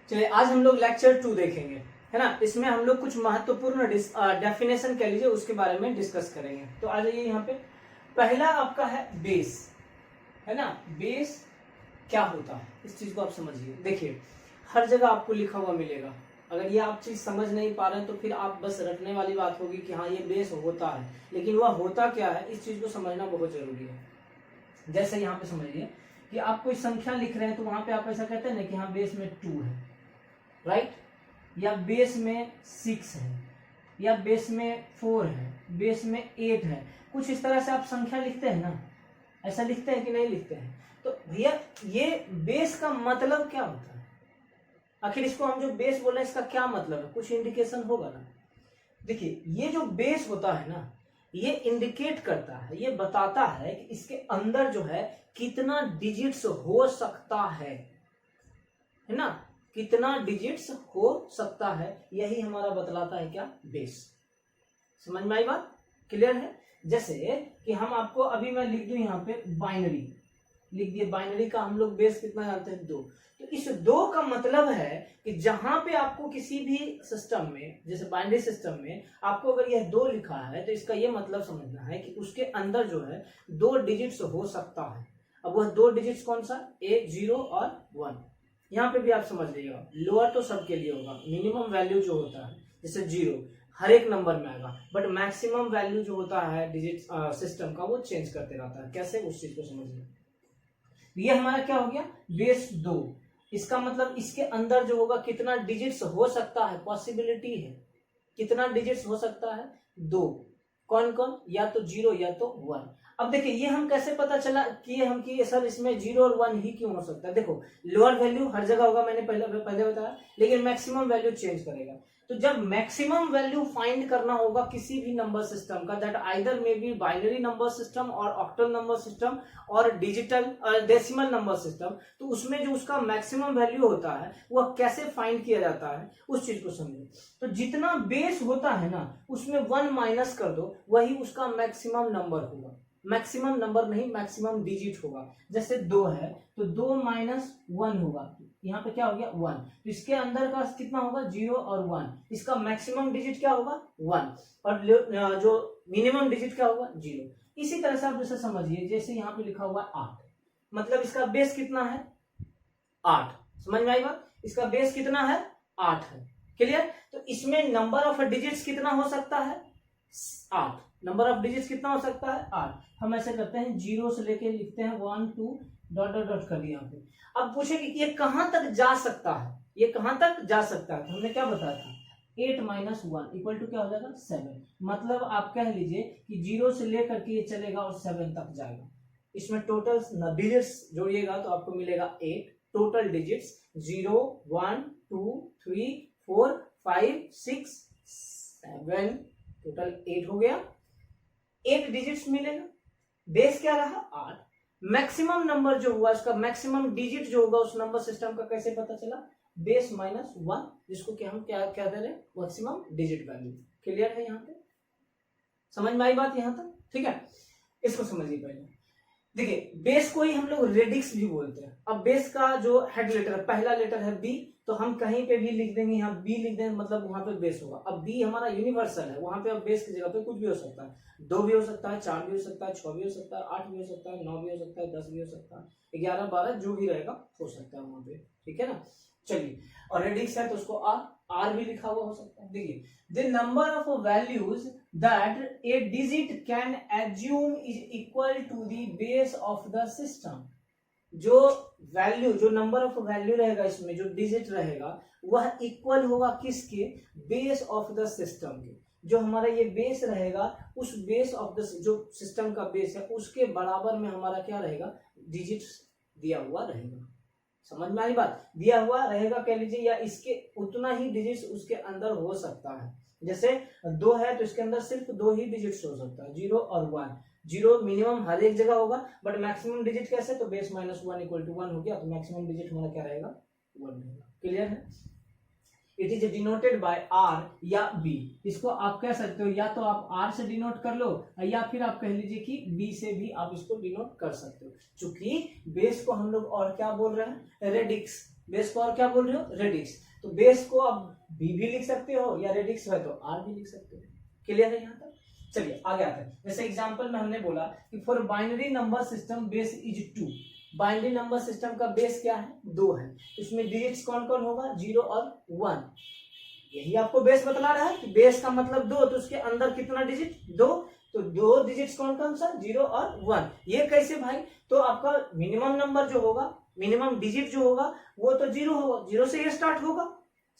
चलिए आज हम लोग लेक्चर 2 देखेंगे, है ना। इसमें हम लोग कुछ महत्वपूर्ण डेफिनेशन कह लीजिए उसके बारे में डिस्कस करेंगे। तो आ जाइए यहाँ पे। पहला आपका है बेस, है ना। बेस क्या होता है इस चीज को आप समझिए। देखिए हर जगह आपको लिखा हुआ मिलेगा, अगर ये आप चीज समझ नहीं पा रहे हैं तो फिर आप बस रटने वाली बात होगी कि हाँ ये बेस होता है, लेकिन वह होता क्या है इस चीज को समझना बहुत जरूरी है। जैसे यहाँ पे समझिए कि आप कोई संख्या लिख रहे हैं तो वहां पे आप ऐसा कहते हैं ना कि हाँ बेस में 2 है, राइट, या बेस में 6 है, या बेस में 4 है, बेस में 8 है। कुछ इस तरह से आप संख्या लिखते हैं ना, ऐसा लिखते हैं कि नहीं लिखते हैं। तो भैया ये बेस का मतलब क्या होता है, आखिर इसको हम जो बेस बोल रहे हैं इसका क्या मतलब है, कुछ इंडिकेशन होगा ना। देखिए ये जो बेस होता है ना, ये इंडिकेट करता है, ये बताता है कि इसके अंदर जो है कितना डिजिट्स हो सकता है ना, कितना डिजिट्स हो सकता है, यही हमारा बतलाता है क्या, बेस। समझ में आई बात, क्लियर है। जैसे कि हम आपको अभी मैं लिख दूं यहाँ पे बाइनरी, लिख दिए बाइनरी का हम लोग बेस कितना जानते हैं, 2। तो इस 2 का मतलब है कि जहां पे आपको किसी भी सिस्टम में, जैसे बाइनरी सिस्टम में आपको अगर यह 2 लिखा है तो इसका यह मतलब समझना है कि उसके अंदर जो है 2 डिजिट्स हो सकता है। अब वह 2 डिजिट्स कौन सा, 1 0 और 1। यहाँ पे भी आप समझ लीजिएगा, लोअर तो सबके लिए होगा, मिनिमम वैल्यू जो होता है जैसे 0 हर एक नंबर में आएगा, बट मैक्सिमम वैल्यू जो होता है डिजिट सिस्टम का वो चेंज करते रहता है। कैसे, उस चीज को समझिए। ये हमारा क्या हो गया, बेस 2। इसका मतलब इसके अंदर जो होगा कितना डिजिट्स हो सकता है, पॉसिबिलिटी है कितना डिजिट्स हो सकता है, 2। कौन कौन, या तो 0 या तो 1। अब देखिए ये हम कैसे पता चला कि हम कि सर इसमें 0 और 1 ही क्यों हो सकता है। देखो लोअर वैल्यू हर जगह होगा, मैंने पहले बताया, लेकिन मैक्सिमम वैल्यू चेंज करेगा। तो जब मैक्सिमम वैल्यू फाइंड करना होगा किसी भी नंबर सिस्टम का, that either may be binary number system और ऑक्टल नंबर सिस्टम और डिजिटल डेसिमल नंबर सिस्टम, तो उसमें जो उसका मैक्सिमम वैल्यू होता है वह कैसे फाइंड किया जाता है उस चीज को समझो। तो जितना बेस होता है ना उसमें 1 माइनस कर दो, वही उसका मैक्सिमम नंबर होगा। मैक्सिमम नंबर नहीं, मैक्सिमम डिजिट होगा। जैसे 2 है तो 2 माइनस 1 होगा, यहाँ पे क्या हो गया 1। तो इसके अंदर का कितना होगा, 0 और 1। इसका मैक्सिमम डिजिट क्या होगा, 1, और जो मिनिमम डिजिट क्या होगा, 0। इसी तरह से आप जैसे समझिए, जैसे यहाँ पे लिखा हुआ 8, मतलब इसका बेस कितना है, 8। समझ में आई बात, इसका बेस कितना है, 8 है, क्लियर। तो इसमें नंबर ऑफ डिजिट्स कितना हो सकता है, 8। नंबर ऑफ डिजिट्स कितना हो सकता है, 8। हम ऐसे करते हैं 0 से लेके लिखते हैं 1 2 डॉट डॉट डॉट कर दिया। अब पूछे कि ये कहां तक जा सकता है, ये कहां तक जा सकता है, तो हमने क्या बताया था, 8 माइनस 1 इक्वल टू क्या हो जाएगा, 7। मतलब आप कह लीजिए कि 0 से लेकर के ये चलेगा और 7 तक जाएगा। इसमें टोटल डिजिट्स जोड़िएगा तो आपको मिलेगा 8। टोटल डिजिट्स 0 1 2 3 4 5 6 7, टोटल 8 हो गया। 8 डिजिट्स मिलेगा, बेस क्या रहा, 8। मैक्सिमम नंबर जो हुआ, इसका मैक्सिमम डिजिट जो होगा उस नंबर सिस्टम का कैसे पता चला, बेस माइनस 1, जिसको कि हम क्या क्या दे रहे हैं, मैक्सिमम डिजिट वैल्यू। क्लियर है यहाँ पे, समझ में आई बात यहाँ तक, ठीक है। इसको समझिए पहले। देखिए बेस को ही हम लोग रेडिक्स भी बोलते हैं। अब बेस का जो हेड लेटर है, पहला लेटर है बी, तो हम कहीं पे भी लिख देंगे, यहाँ बी लिख देंगे, मतलब वहां पे बेस होगा। अब बी हमारा यूनिवर्सल है, वहां पे अब बेस की जगह पे कुछ भी हो सकता है, 2 भी हो सकता है, 4 भी हो सकता है, 6 भी हो सकता है, 8 भी हो सकता है, 9 भी हो सकता है, 10 भी हो सकता है, 11 12 जो भी रहेगा हो सकता है वहां पे, ठीक है ना। चलिए, और रेडिक्स है तो उसको आर भी लिखा हुआ हो सकता है। देखिए the number of values that a digit can assume is equal to the base of the system। जो वैल्यू, जो नंबर ऑफ वैल्यू रहेगा इसमें, जो डिजिट रहेगा वह इक्वल होगा किसके, बेस ऑफ द सिस्टम के। जो हमारा ये बेस रहेगा उस बेस ऑफ द, जो सिस्टम का बेस है उसके बराबर में हमारा क्या रहेगा, डिजिट्स दिया हुआ रहेगा। समझ में आई बात, दिया हुआ रहेगा कह लीजिए, या इसके उतना ही डिजिट्स उसके अंदर हो सकता है। जैसे 2 है तो इसके अंदर सिर्फ 2 ही डिजिट्स हो सकता है, 0 और 1। 0 मिनिमम हर एक जगह होगा, बट मैक्सिमम डिजिट कैसे, तो बेस माइनस 1 इक्वल टू 1 हो गया, तो मैक्सिमम डिजिट हमारा क्या रहेगा, 1 रहेगा। क्लियर है। It is denoted by R या बी। इसको आप कह सकते हो, या तो आप आर से डिनोट कर लो, या फिर आप कह लीजिए कि बी से भी आप इसको डिनोट कर सकते हो। चूंकि बेस को हम लोग और क्या बोल रहे हैं, रेडिक्स, बेस को और क्या बोल रहे हो, रेडिक्स। तो बेस को आप भी लिख सकते हो या रेडिक्स है तो आर भी लिख सकते हो। क्लियर है यहाँ तक? चलिए आगे आते हैं। जैसे एग्जांपल में हमने बोला कि for binary number system base is 2। Binary number system का बेस क्या है, 2 है। इसमें डिजिट्स कौन कौन होगा, 0 और 1। यही आपको बेस बतला रहा है कि बेस का मतलब 2, तो उसके अंदर कितना डिजिट, 2। तो 2 डिजिट्स कौन कौन सा, 0 और 1। ये कैसे भाई, तो आपका मिनिमम नंबर जो होगा, मिनिमम डिजिट जो होगा वो तो 0 होगा, 0 से ये स्टार्ट होगा।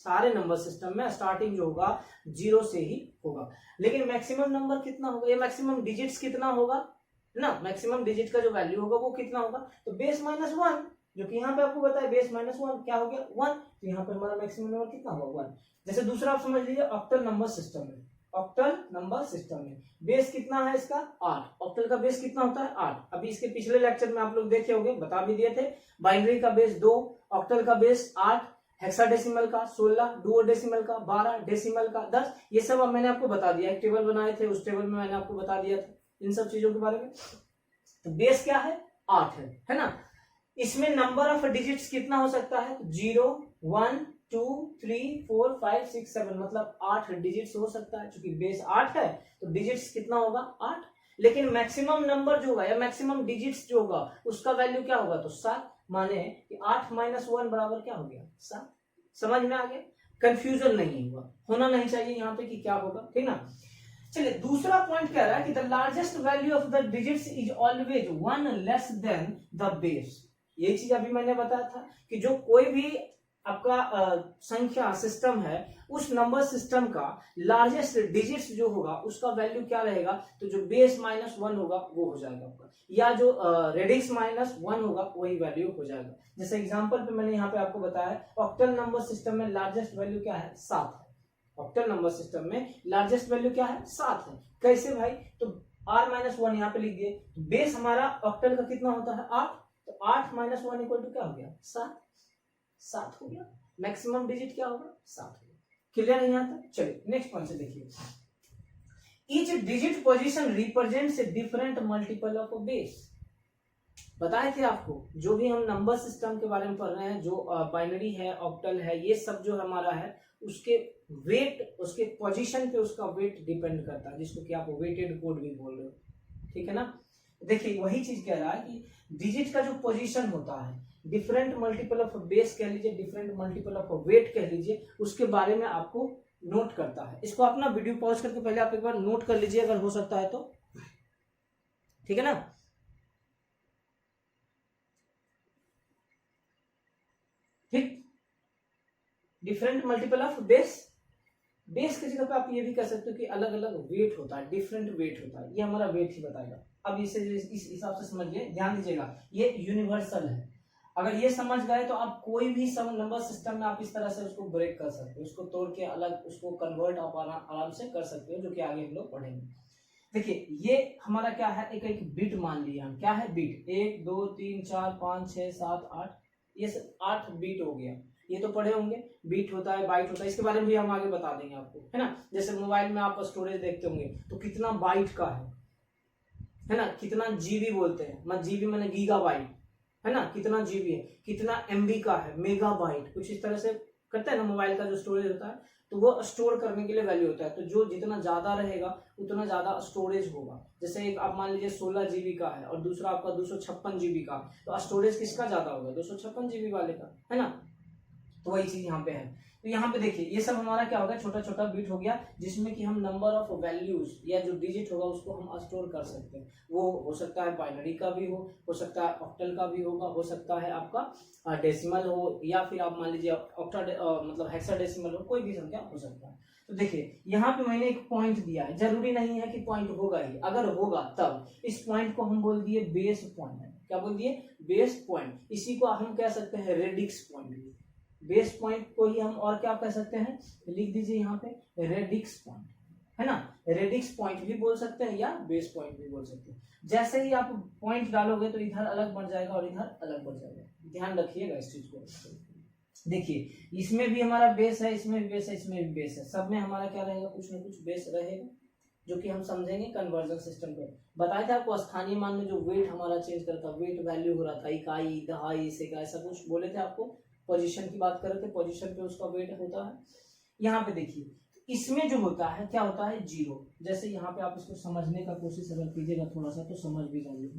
सारे नंबर सिस्टम में स्टार्टिंग जो होगा 0 से ही होगा। लेकिन मैक्सिमम नंबर कितना होगा, ये मैक्सिमम डिजिट्स कितना होगा ना, मैक्सिमम डिजिट का जो वैल्यू होगा वो कितना होगा, तो बेस -1, जो कि यहाँ पे आपको बताया बेस -1 क्या हो गया, 1। तो यहाँ पे हमारा मैक्सिमम नंबर कितना होगा, 1। जैसे दूसरा आप समझ लीजिए ऑक्टल नंबर सिस्टम में, ऑक्टल नंबर सिस्टम में बेस कितना है इसका, 8। ऑक्टल का बेस कितना होता है, 8। अभी इसके पिछले लेक्चर में आप लोग देखे होंगे, बता भी दिए थे। बाइनरी का बेस 2, ऑक्टल का बेस 8, हेक्साडेसिमल का 16, डुओडेसिमल का 12, डेसिमल का 10। ये सब अब मैंने आपको बता दिया, एक टेबल बनाए थे, उस टेबल में मैंने आपको बता दिया था इन सब चीजों के बारे में। तो बेस क्या है, 8 है ना। इसमें नंबर ऑफ डिजिट्स कितना हो सकता है, 0, 1, 2, 3, 4, 5, 6, 7, मतलब 8 डिजिट्स हो सकता है। चूंकि बेस 8 है तो डिजिट्स कितना होगा, 8। लेकिन मैक्सिमम नंबर जो होगा या मैक्सिमम डिजिट्स जो होगा उसका वैल्यू क्या होगा, तो 7। माने कि 8 - 1 बराबर क्या हो गया, 7। समझ में आ गया, कंफ्यूजन नहीं हुआ, होना नहीं चाहिए यहाँ पे कि क्या होगा, ठीक ना। चलिए दूसरा पॉइंट कह रहा है कि the largest value of the digits is always 1 less than the base. ये चीज अभी मैंने बताया था कि जो कोई भी आपका संख्या सिस्टम है, उस नंबर सिस्टम का लार्जेस्ट डिजिट्स जो होगा उसका वैल्यू क्या रहेगा, तो जो बेस -1 होगा वो हो जाएगा आपका, या जो रेडिक्स -1 होगा वही वैल्यू हो जाएगा। जैसे एग्जांपल पे मैंने यहाँ पे आपको बताया, ऑक्टल नंबर सिस्टम में लार्जेस्ट वैल्यू क्या है, 7 है। ऑक्टल नंबर सिस्टम में लार्जेस्ट वैल्यू क्या है, 7 है। कैसे भाई, तो r-1 यहाँ पे लिख दिए। बेस हमारा ऑक्टल का कितना होता है, 8। तो 8 - 1 इक्वल टू क्या हो गया, 7 हो गया। मैक्सिमम डिजिट क्या होगा, 7 होगा। क्लियर है यहाँ तक? चलिए नेक्स्ट पॉइंट से देखिए, each digit position represents a different multiple of base. बताए थे आपको, जो भी हम नंबर सिस्टम के बारे में पढ़ रहे हैं, जो बाइनरी है, ऑक्टल है, ये सब जो हमारा है उसके वेट, उसके पोजीशन पे उसका वेट डिपेंड करता है, जिसको कि आप वेटेड कोड भी बोल रहे हो, ठीक है ना। देखिए वही चीज कह रहा है कि डिजिट का जो पोजीशन होता है, डिफरेंट मल्टीपल ऑफ बेस कह लीजिए, डिफरेंट मल्टीपल ऑफ वेट कह लीजिए, उसके बारे में आपको नोट करता है। इसको अपना वीडियो पॉज करके पहले आप एक बार नोट कर लीजिए अगर हो सकता है तो, ठीक है ना। ठीक, different multiple of base. Base की जगह पे आप ये भी कह सकते हो कि अलग अलग वेट होता है, डिफरेंट वेट होता है। ये हमारा वेट ही बताएगा। अब इसे इस हिसाब से समझिए, ध्यान दीजिएगा, ये यूनिवर्सल है। अगर ये समझ गए तो आप कोई भी सब नंबर सिस्टम में आप इस तरह से उसको ब्रेक कर सकते हो, उसको तोड़ के अलग उसको कन्वर्ट आप आराम से कर सकते हो, जो कि आगे हम लोग पढ़ेंगे। देखिए ये हमारा क्या है, एक एक बीट मान लिया हम, क्या है बीट, 1 2 3 4 5 6 7 8, ये 8 बीट हो गया। ये तो पढ़े होंगे, बीट होता है, बाइट होता है, इसके बारे में भी हम आगे बता देंगे आपको, है ना। जैसे मोबाइल में आप स्टोरेज देखते होंगे तो कितना बाइट का है ना, कितना जीबी बोलते हैं, मतलब जीबी मैंने गीगाबाइट, है ना, कितना जीबी है, कितना एमबी का है, मेगाबाइट, कुछ इस तरह से करते हैं ना। मोबाइल का जो स्टोरेज होता है तो वो स्टोर करने के लिए वैल्यू होता है, तो जो जितना ज्यादा रहेगा उतना ज्यादा स्टोरेज होगा। जैसे एक आप मान लीजिए 16 जीबी का है और दूसरा आपका 256 जीबी का, तो स्टोरेज किसका ज्यादा होगा, 256 जीबी वाले का, है ना। तो वही चीज यहाँ पे है। तो यहाँ पे देखिए ये सब हमारा क्या होगा, छोटा छोटा बिट हो गया, जिसमें कि हम नंबर ऑफ वैल्यूज या जो डिजिट होगा उसको हम स्टोर कर सकते हैं। वो हो सकता है बाइनरी का भी हो सकता है ऑक्टल का भी होगा, हो सकता है आपका डेसिमल हो, या फिर आप मान लीजिए ऑक्टा मतलब हेक्साडेसिमल हो, कोई भी संख्या हो सकता है। तो देखिए यहाँ पे मैंने एक पॉइंट दिया है, जरूरी नहीं है कि पॉइंट होगा ही, अगर होगा तब इस पॉइंट को हम बोल दिए बेस पॉइंट। क्या बोल दिए, बेस पॉइंट। इसी को हम कह सकते हैं रेडिक्स पॉइंट। बेस पॉइंट को ही हम और क्या कह सकते हैं, लिख दीजिए यहाँ पे रेडिक्स पॉइंट, है ना। रेडिक्स पॉइंट भी बोल सकते हैं या बेस पॉइंट भी बोल सकते हैं। जैसे ही आप पॉइंट डालोगे तो इधर अलग बढ़ जाएगा और इधर अलग बढ़ जाएगा, ध्यान रखिएगा इस चीज को। देखिए इसमें भी हमारा बेस है, इसमें भी बेस है, इसमें भी बेस है, सब में हमारा क्या रहेगा, कुछ ना कुछ बेस रहेगा, जो कि हम समझेंगे कन्वर्जन सिस्टम पे। बताया था आपको स्थानीय मान में जो वेट हमारा चेंज करता, वेट वैल्यू हो रहा था, इकाई, दहाई, सेका, ऐसा कुछ बोले थे आपको, पोजीशन की बात कर रहे थे, पोजीशन पे उसका वेट होता है। यहाँ पे देखिए इसमें जो होता है क्या होता है, 0। जैसे यहाँ पे आप इसको समझने का कोशिश अगर कीजिएगा थोड़ा सा तो समझ भी जाएंगे।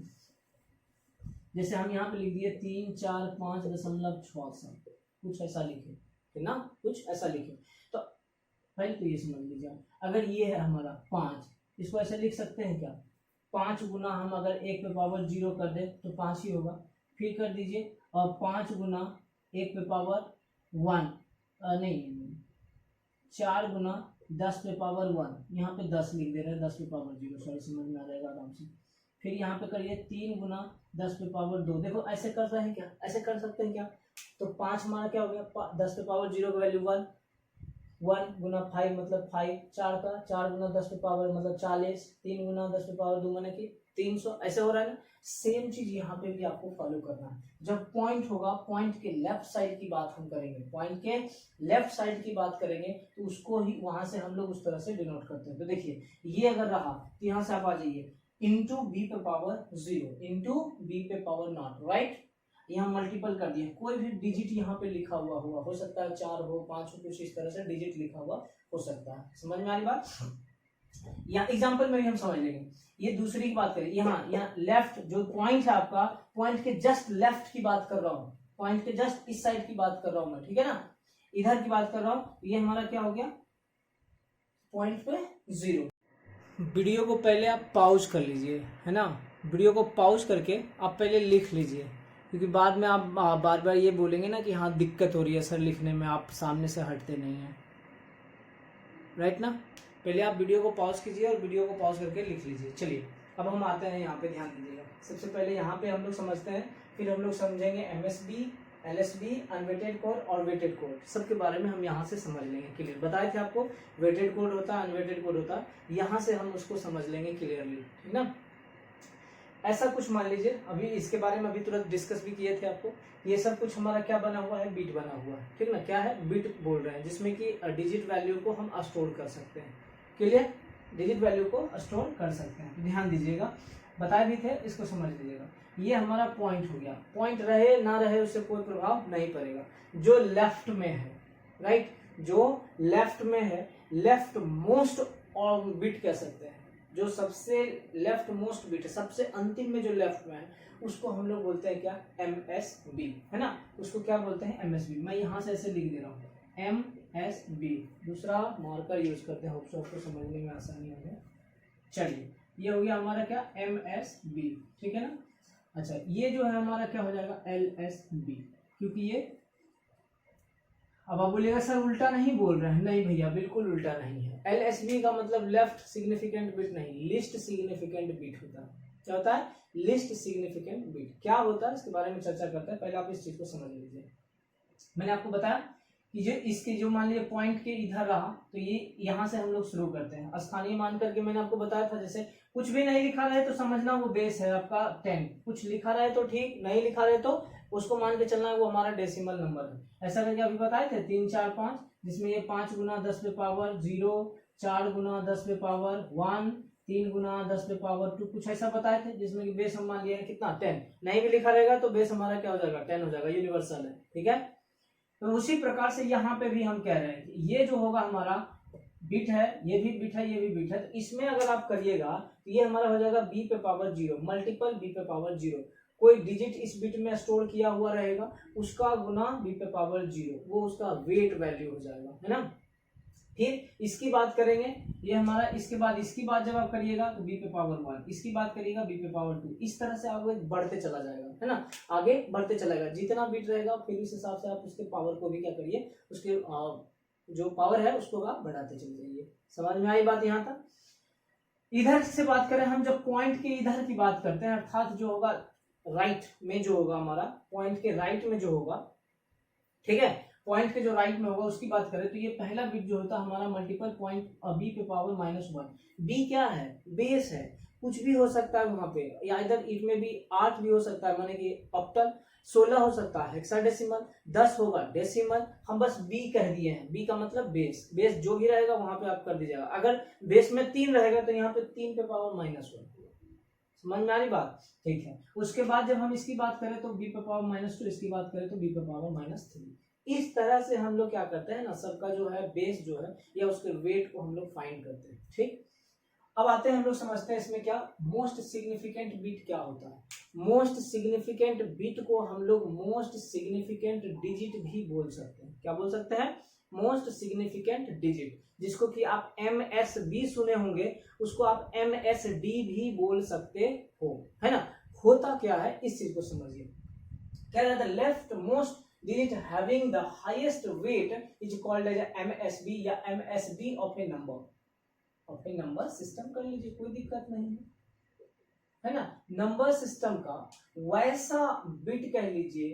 जैसे हम यहाँ पे लिख दिए 345.67 कुछ ऐसा लिखे है ना, कुछ ऐसा लिखे। तो पहले तो ये समझ लीजिए, अगर ये है हमारा 5, इसको ऐसे लिख सकते हैं क्या, 5 गुना हम अगर 1 पे पावर 0 कर दे तो 5 ही होगा। फिर कर दीजिए और 5 गुना 1 पे पावर 1 नहीं 4 गुना 10 पे पावर 1, यहाँ पे 10 लिख दे रहे हैं, 10 पे पावर 0, सॉरी समझ में आ जाएगा आराम से। फिर यहाँ पे करिए 3 गुना 10 पे पावर 2, देखो ऐसे कर रहे हैं क्या, ऐसे कर सकते हैं क्या। तो 5 हमारा क्या हो गया, 10 पे पावर 0 का वैल्यू 1, 1 गुना 5 मतलब 5, 4 का 4 गुना 10 पे पावर मतलब 40, 3 गुना 10 पे पावर 2 माने कि 300, ऐसे हो रहा है ना। सेम चीज यहाँ पे भी आपको फॉलो करना है। जब पॉइंट होगा, पॉइंट के लेफ्ट साइड की बात हम करेंगे, पॉइंट के लेफ्ट साइड की बात करेंगे तो उसको ही वहां से हम लोग उस तरह से डिनोट करते हैं। तो देखिए ये अगर रहा तो यहाँ से आप आ जाइए इंटू बी पे पावर 0 इंटू बी पे पावर नॉट, राइट। यहाँ मल्टीपल कर दिया, कोई भी डिजिट यहाँ पे लिखा हुआ हो सकता है 4 हो 5 हो, कुछ इस तरह से डिजिट लिखा हुआ हो सकता है। समझ में आ रही बात। यहाँ एग्जांपल में भी हम समझ लेंगे। ये दूसरी की बात करें, यहाँ लेफ्ट जो पॉइंट है आपका, पॉइंट के जस्ट लेफ्ट की बात कर रहा हूँ, पॉइंट के जस्ट इस साइड की बात कर रहा हूँ मैं, ठीक है ना, इधर की बात कर रहा हूँ। ये हमारा क्या हो गया, पॉइंट पे 0। वीडियो को पहले आप पॉज कर लीजिए, है ना, वीडियो को पॉज करके आप पहले लिख लीजिए, क्योंकि बाद में आप बार बार ये बोलेंगे ना कि हाँ दिक्कत हो रही है सर लिखने में, आप सामने से हटते नहीं हैं, राइट ना। पहले आप वीडियो को पॉज कीजिए और वीडियो को पॉज करके लिख लीजिए। चलिए अब हम आते हैं यहाँ पे, ध्यान दीजिएगा। सबसे पहले यहाँ पे हम लोग समझते हैं, फिर हम लोग समझेंगे एमएसबी, एलएसबी, अनवेटेड कोड और वेटेड कोड, सबके बारे में हम यहाँ से समझ लेंगे क्लियर। बताए थे आपको वेटेड कोड होता है, अनवेटेड कोड होता है, यहाँ से हम उसको समझ लेंगे क्लियरली, ठीक ना। ऐसा कुछ मान लीजिए, अभी इसके बारे में अभी तुरंत डिस्कस भी किए थे आपको। ये सब कुछ हमारा क्या बना हुआ है, बिट बना हुआ है, ठीक ना। क्या है, बिट बोल रहे हैं, जिसमें कि डिजिट वैल्यू को हम स्टोर कर सकते हैं, क्लियर, डिजिट वैल्यू को स्टोर कर सकते हैं। ध्यान दीजिएगा, बताए भी थे, इसको समझ लीजिएगा। ये हमारा पॉइंट हो गया, पॉइंट रहे ना रहे उससे कोई प्रभाव नहीं पड़ेगा। जो लेफ्ट में है, राइट, जो लेफ्ट में है, लेफ्ट मोस्ट और बिट कह सकते हैं, जो सबसे लेफ्ट मोस्ट बिट है, सबसे अंतिम में जो लेफ्ट में है, उसको हम लोग बोलते हैं क्या, एमएसबी, है ना, उसको क्या बोलते हैं, एमएसबी। मैं यहाँ से ऐसे लिख दे रहा हूँ एमएसबी, दूसरा मार्कर यूज करते हैं, होप सो आपको समझने में आसानी हो गया। चलिए ये हो गया हमारा क्या, एमएसबी, ठीक है ना। अच्छा ये जो है हमारा क्या हो जाएगा, एलएसबी, क्योंकि ये, अब आप बोलिएगा सर उल्टा नहीं बोल रहे हैं, नहीं भैया बिल्कुल उल्टा नहीं है। एलएसबी का मतलब लेफ्ट सिग्निफिकेंट बिट नहीं, लिस्ट सिग्निफिकेंट बिट होता है। क्या होता है, लिस्ट सिग्निफिकेंट बिट। क्या होता है इसके बारे में चर्चा करते हैं, पहले आप इस चीज को समझ लीजिए। मैंने आपको बताया कि जो इसके जो मान लीजिए पॉइंट के इधर रहा तो ये यहाँ से हम लोग शुरू करते हैं, स्थानीय मान करके मैंने आपको बताया था। जैसे कुछ भी नहीं लिखा रहे तो समझना वो बेस है आपका 10, कुछ लिखा रहे तो ठीक, नहीं लिखा रहे तो उसको मान के चलना है वो हमारा डेसिमल नंबर है। ऐसा करके अभी बताए थे 3 4 5, जिसमें ये 5 गुना 10 पे पावर 0, 4 गुना 10 पे पावर 1, 3 गुना 10 पे पावर 2, कुछ ऐसा बताए थे, जिसमें कि बेस हम मान लिया कितना 10। नहीं भी लिखा रहेगा तो बेस हमारा क्या हो जाएगा, 10 हो जाएगा, यूनिवर्सल है, ठीक है। तो उसी प्रकार से यहाँ पे भी हम कह रहे हैं कि ये जो होगा हमारा बिट है, ये भी बिट है, ये भी बिट है, तो इसमें अगर आप करिएगा तो ये हमारा हो जाएगा बी पे पावर 0 मल्टीपल बी पे पावर 0। कोई डिजिट इस बिट में स्टोर किया हुआ रहेगा, उसका गुना बी पे पावर 0, वो उसका वेट वैल्यू हो जाएगा, है ना। फिर इसकी बात करेंगे, ये हमारा, इसके बाद इसकी बात जब आप करिएगा तो बी पे पावर 1, इसकी बात करिएगा बी पे पावर 2, इस तरह से आगे बढ़ते चला जाएगा, है ना, आगे बढ़ते चलेगा। जितना बिट रहेगा फिर इस हिसाब से आप उसके पावर को भी क्या करिए, उसके जो पावर है उसको आप बढ़ाते चले जाइए। समझ में आई बात यहाँ तक। इधर से बात करें हम, जब पॉइंट के इधर की बात करते हैं, अर्थात जो होगा राइट में, जो होगा हमारा पॉइंट के राइट में जो होगा, ठीक है, पॉइंट के जो राइट में होगा उसकी बात करें तो ये पहला बिट जो होता है हमारा मल्टीपल पॉइंट बी पे पावर -1। बी क्या है, बेस है, कुछ भी हो सकता है वहां पे, या इधर इट में भी 8 भी हो सकता है, माने कि ऑक्टल, 16 हो सकता है हेक्साडेसिमल, 10 होगा डेसिमल। हम बस बी कह दिए हैं, बी का मतलब बेस, बेस जो भी रहेगा वहां पे आप कर दीजिएगा। अगर बेस में 3 रहेगा तो यहाँ पे 3 पे पावर -1, समझ में आ रही बात? ठीक है, उसके बाद जब हम इसकी बात करें तो b पे पावर -2, इसकी बात करें तो b पे पावर -3। इस तरह से हम लोग क्या करते हैं ना, सबका जो है बेस जो है या उसके वेट को हम लोग फाइंड करते हैं। ठीक, अब आते हैं हम लोग समझते हैं इसमें क्या मोस्ट सिग्निफिकेंट बिट क्या होता है। मोस्ट सिग्निफिकेंट बिट को हम लोग मोस्ट सिग्निफिकेंट डिजिट भी बोल सकते हैं। क्या बोल सकते हैं? मोस्ट सिग्निफिकेंट डिजिट, जिसको कि आप MSB सुने होंगे, उसको आप MSD भी बोल सकते हो, है ना। होता क्या है इस चीज को समझिए। क्या रहता है? Left most digit having the highest weight is called as MSB या MSD of a number. Of a number system कर लीजिए, कोई दिक्कत नहीं है ना। नंबर सिस्टम का वैसा बिट कह लीजिए,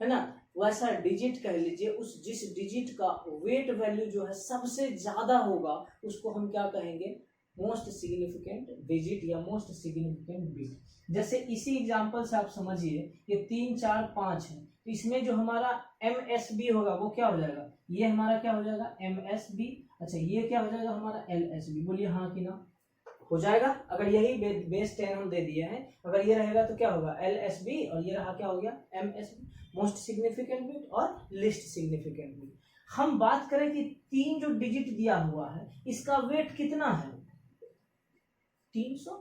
है ना, वैसा डिजिट कह लीजिए, उस जिस डिजिट का वेट वैल्यू जो है सबसे ज्यादा होगा उसको हम क्या कहेंगे? मोस्ट सिग्निफिकेंट डिजिट या मोस्ट सिग्निफिकेंट बिट। जैसे इसी एग्जांपल से आप समझिए ये 3 4 5 है, तो इसमें जो हमारा MSB होगा वो क्या हो जाएगा? ये हमारा क्या हो जाएगा? MSB। अच्छा, ये क्या हो जाएगा हमारा? LSB। बोलिए हाँ कि ना? हो जाएगा। अगर यही बेस 10 हम दे दिए हैं, अगर ये रहेगा तो क्या होगा? LSB, और ये रहा क्या हो गया? MSB, मोस्ट सिग्निफिकेंट बिट और लिस्ट सिग्निफिकेंट बिट। हम बात करें कि 3 जो डिजिट दिया हुआ है इसका वेट कितना है? 300।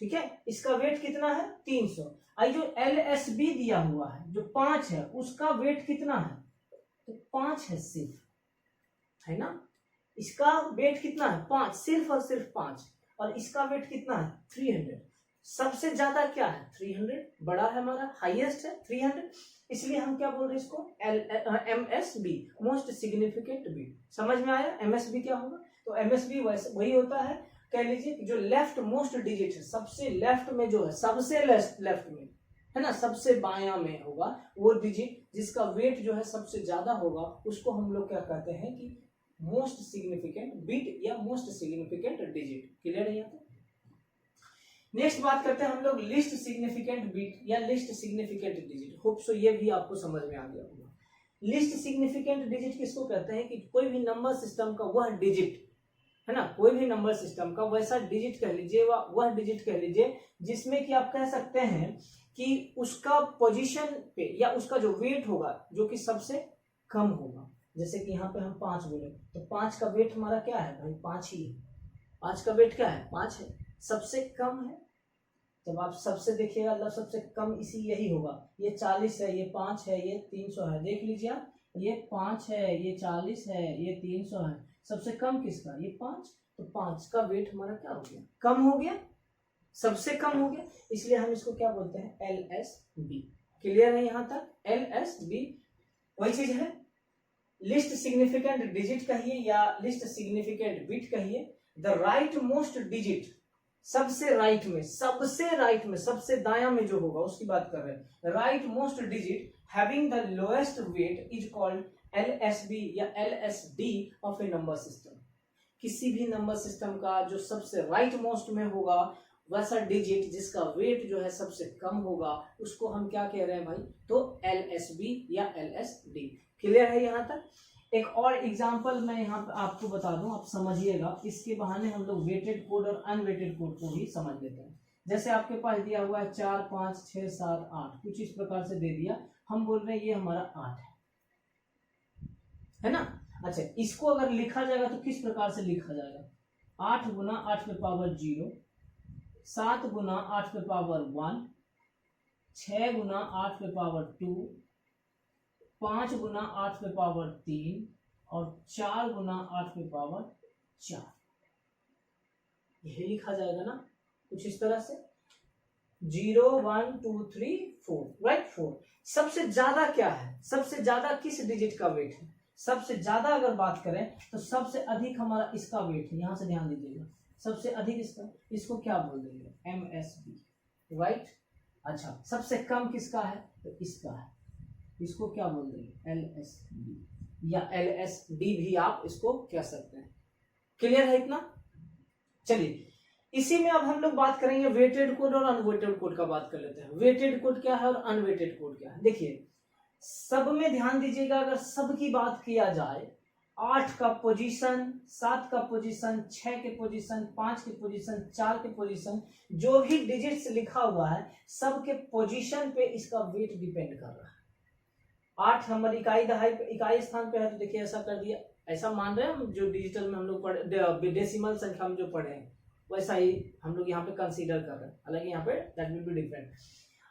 ठीक है, इसका वेट कितना है? 300। आई जो LSB दिया हुआ है जो 5 है उसका वेट कितना है? तो 5 है सिर्फ, है ना। इसका वेट कितना है? 5, सिर्फ और सिर्फ 5। और इसका वेट कितना है? 300। सबसे ज्यादा क्या है? 300 बड़ा है हमारा, हाईएस्ट है 300, इसलिए हम क्या बोल रहे हैं इसको? MSB, most significant bit. समझ में आया? MSB क्या होगा? तो MSB वही होता है, कह लीजिए कि जो लेफ्ट मोस्ट डिजिट है, सबसे लेफ्ट में जो है, सबसे लेफ्ट में, है ना, सबसे बायां में होगा वो डिजिट जिसका वेट जो है सबसे ज्यादा होगा, उसको हम लोग क्या कहते हैं कि मोस्ट सिग्निफिकेंट बिट या मोस्ट सिग्निफिकेंट डिजिट। क्लियर है यहाँ पे? नेक्स्ट बात करते हैं हम लोग लिस्ट सिग्निफिकेंट बिट या least significant digit. Hope so ये भी आपको समझ में आ गया होगा। लिस्ट सिग्निफिकेंट डिजिट किसको कहते हैं? कि कोई भी नंबर सिस्टम का वह डिजिट, है ना, कोई भी नंबर सिस्टम का वैसा डिजिट कह लीजिए, वह डिजिट कह लीजिए जिसमें कि आप कह सकते हैं कि उसका पोजीशन पे या उसका जो वेट होगा जो कि सबसे कम होगा। जैसे कि यहाँ पे हम 5 बोले तो 5 का वेट हमारा क्या है भाई? 5 ही है। 5 का वेट क्या है? 5 है, सबसे कम है। जब आप सबसे देखिएगा मतलब सबसे कम इसी यही होगा। ये 40 है, ये 5 है, ये 300 है। देख लीजिए आप, ये 5 है, ये 40 है, ये 300 है। सबसे कम किसका? ये 5। तो 5 का वेट हमारा क्या हो गया? कम हो गया, सबसे कम हो गया, इसलिए हम इसको क्या बोलते हैं? LSB। क्लियर है यहाँ तक? LSB वही चीज है। लिस्ट सिग्निफिकेंट डिजिट कहिए या लिस्ट सिग्निफिकेंट बिट कहिए, द राइट मोस्ट डिजिट, सबसे राइट में, सबसे दायां में जो होगा उसकी बात कर रहे हैं। Right most digit having the lowest weight is called LSB या LSD of a number system. किसी भी नंबर सिस्टम का जो सबसे राइट मोस्ट में होगा वैसा डिजिट जिसका वेट जो है सबसे कम होगा उसको हम क्या कह रहे हैं भाई? तो LSB या LSD। क्लियर है यहाँ तक? एक और एग्जांपल मैं यहाँ पे आपको बता दूं, आप समझिएगा। इसके बहाने हम लोग वेटेड कोड और अनवेटेड कोड को भी समझ लेते हैं। जैसे आपके पास दिया हुआ है 4 5 6 7 8, कुछ इस प्रकार से दे दिया, हम बोल रहे हैं ये हमारा 8 है ना। अच्छा, इसको अगर लिखा जाएगा तो किस प्रकार से लिखा जाएगा? 8 गुना 8 पे पावर 0, 7 गुना 8 पे पावर 1, 6 गुना 8 पे पावर 2, 5 गुना 8 पे पावर 3 और 4 गुना 8 पे पावर 4। यही लिखा जाएगा ना कुछ इस तरह से, 0 1 2 3 4, राइट 4। सबसे ज्यादा क्या है? सबसे ज्यादा किस डिजिट का वेट है? सबसे ज्यादा अगर बात करें तो सबसे अधिक हमारा इसका वेट है। यहां से ध्यान दीजिएगा, सबसे अधिक इसका, इसको क्या बोल देंगे? MSB, right. अच्छा, सबसे कम किसका है? तो इसका है, इसको क्या बोल देंगे? LSB या LSD भी आप इसको कह सकते हैं। क्लियर है इतना? चलिए, इसी में अब हम लोग बात करेंगे वेटेड कोड और अनवेटेड कोड का बात कर लेते हैं। वेटेड कोड क्या है और अनवेटेड कोड क्या है? देखिए, सब में ध्यान दीजिएगा, अगर सब की बात किया जाए 8 का पोजीशन, 7 का पोजीशन, 6 के पोजीशन, 5 के पोजीशन, 4 के पोजीशन, जो भी डिजिट्स लिखा हुआ है सबके पोजीशन पे इसका वेट डिपेंड कर रहा है। 8 नंबर इकाई दहाई इकाई स्थान पे है, तो देखिए ऐसा कर दिया, ऐसा मान रहे हैं हम जो डिजिटल में हम लोग पढ़े, डेसिमल संख्या में जो पढ़े हैं वैसा ही हम लोग यहाँ पे कंसीडर कर रहे हैं, हालांकि यहाँ पे दैट विल बी डिफरेंट।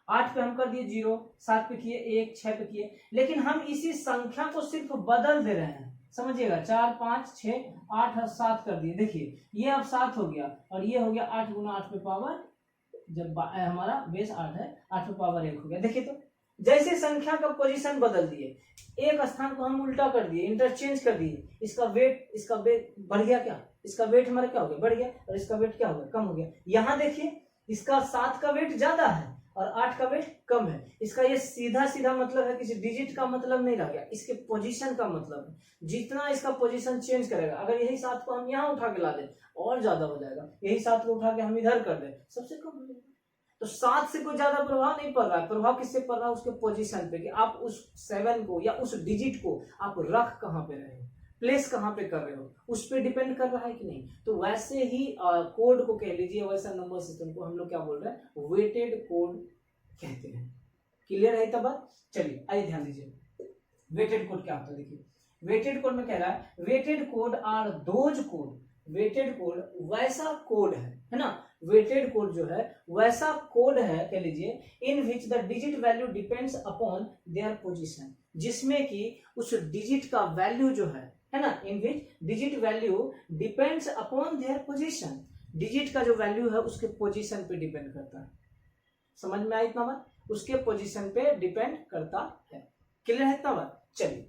8 पे हम कर दिए 0, 7 पे किए 1, 6 पे किए, लेकिन हम इसी संख्या को सिर्फ बदल दे रहे हैं, समझिएगा। 4, 5, 6, 8 और 7 कर दिए, देखिए ये अब 7 हो गया और ये हो गया 8 गुना 8 पे पावर, जब हमारा बेस 8 है, 8 पे पावर 1 हो गया। देखिए तो जैसे संख्या का पोजीशन बदल दिए, एक स्थान को हम उल्टा कर दिए, इंटरचेंज कर दिए, इसका वेट बढ़ गया, क्या इसका वेट हमारा क्या हो गया, बढ़ गया, और इसका वेट क्या हो गया, कम हो गया। यहाँ देखिए इसका 7 का वेट ज्यादा है और 8 का वेट कम है, इसका ये सीधा सीधा मतलब है, किसी डिजिट का मतलब नहीं रह गया, इसके पोजीशन का मतलब है। जितना इसका पोजीशन चेंज करेगा, अगर यही 7 को हम यहाँ उठा के ला दें और ज्यादा हो जाएगा, यही 7 को उठा के हम इधर कर दें सबसे कम हो जाएगा। तो 7 से कोई ज्यादा प्रभाव नहीं पड़ रहा है, प्रभाव किससे पड़ रहा है, उसके पोजीशन पे, कि आप उस 7 को या उस डिजिट को आप रख कहाँ पे रहे हो, प्लेस कहाँ पे कर रहे हो, उस पर डिपेंड कर रहा है कि नहीं। तो वैसे ही कोड को कह लीजिए, वैसा नंबर सिस्टम को हम लोग क्या बोल रहे हैं, वेटेड कोड कहते हैं। क्लियर है तब बात? चलिए आइए ध्यान दीजिए, वेटेड कोड क्या होता है। देखिए वेटेड कोड में कह रहा है, weighted code are those code, weighted code वैसा कोड है ना, वेटेड कोड जो है वैसा कोड है, कह लीजिए, in which the digit value depends upon their position, जिसमें कि उस डिजिट का वैल्यू जो है ना, in which digit value depends upon their position, digit का जो वैल्यू है उसके पोजीशन पे डिपेंड करता है। समझ में आई इतना बात, उसके पोजीशन पे डिपेंड करता है। क्लियर है इतना बात? चलिए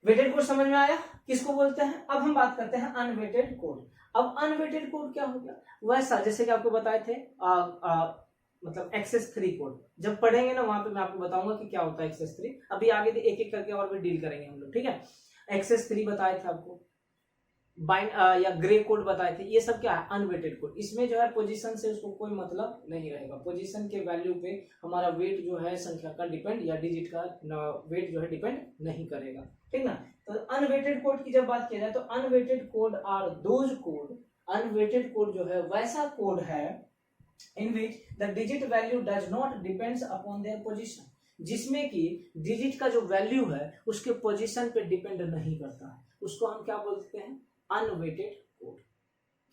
वेटेड कोड समझ में आया, किसको बोलते हैं। अब हम बात करते हैं अनवेटेड कोड। अब अनवेटेड कोड क्या हो गया, वैसा जैसे कि आपको बताए थे मतलब एक्सेस 3 कोड, जब पढ़ेंगे ना वहां पे मैं आपको बताऊंगा कि क्या होता है एक्सेस 3। अभी आगे एक एक करके और भी डील करेंगे हम लोग, ठीक है। एक्सेस 3 बताए थे आपको, बाइंड या ग्रे कोड बताए थे, ये सब क्या है, अनवेटेड कोड। इसमें जो है पोजीशन से उसको कोई मतलब नहीं रहेगा, पोजीशन के वैल्यू पे हमारा वेट जो है संख्या का डिपेंड, या डिजिट का वेट जो है डिपेंड नहीं करेगा, ठीक ना। तो अनवेटेड कोड की जब बात किया जाए, तो unweighted code are those code, unweighted code जो है वैसा कोड है in which the digit value does not depends upon their position, जिसमें कि डिजिट का जो वैल्यू है उसके पोजीशन पे डिपेंड नहीं करता है, उसको हम क्या बोलते हैं, अनवेटेड कोड।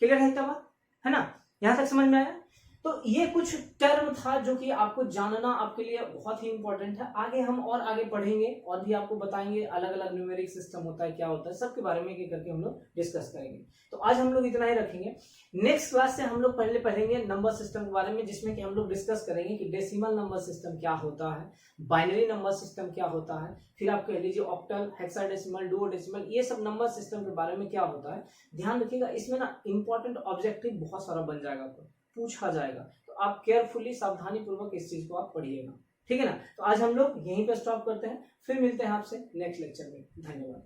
क्लियर है तब, है ना, यहां तक समझ में आया। तो ये कुछ टर्म था जो कि आपको जानना आपके लिए बहुत ही इंपॉर्टेंट है। आगे हम और आगे पढ़ेंगे और भी आपको बताएंगे अलग अलग न्यूमेरिक सिस्टम होता है, क्या होता है, सबके बारे में एक करके हम लोग डिस्कस करेंगे। तो आज हम लोग इतना ही रखेंगे। नेक्स्ट क्लास से हम लोग पहले पढ़ेंगे नंबर सिस्टम के बारे में, जिसमें कि हम लोग डिस्कस करेंगे कि डेसिमल नंबर सिस्टम क्या होता है, बाइनरी नंबर सिस्टम क्या होता है, फिर आप कह लीजिए ऑक्टल, हेक्साडेसिमल, डुओडेसिमल, ये सब नंबर सिस्टम के बारे में क्या होता है। ध्यान रखिएगा, इसमें ना इंपॉर्टेंट ऑब्जेक्टिव बहुत सारा बन जाएगा, आपको पूछा जाएगा, तो आप केयरफुली सावधानी पूर्वक इस चीज को आप पढ़िएगा, ठीक है ना। तो आज हम लोग यहीं पे स्टॉप करते हैं, फिर मिलते हैं आपसे नेक्स्ट लेक्चर में। धन्यवाद।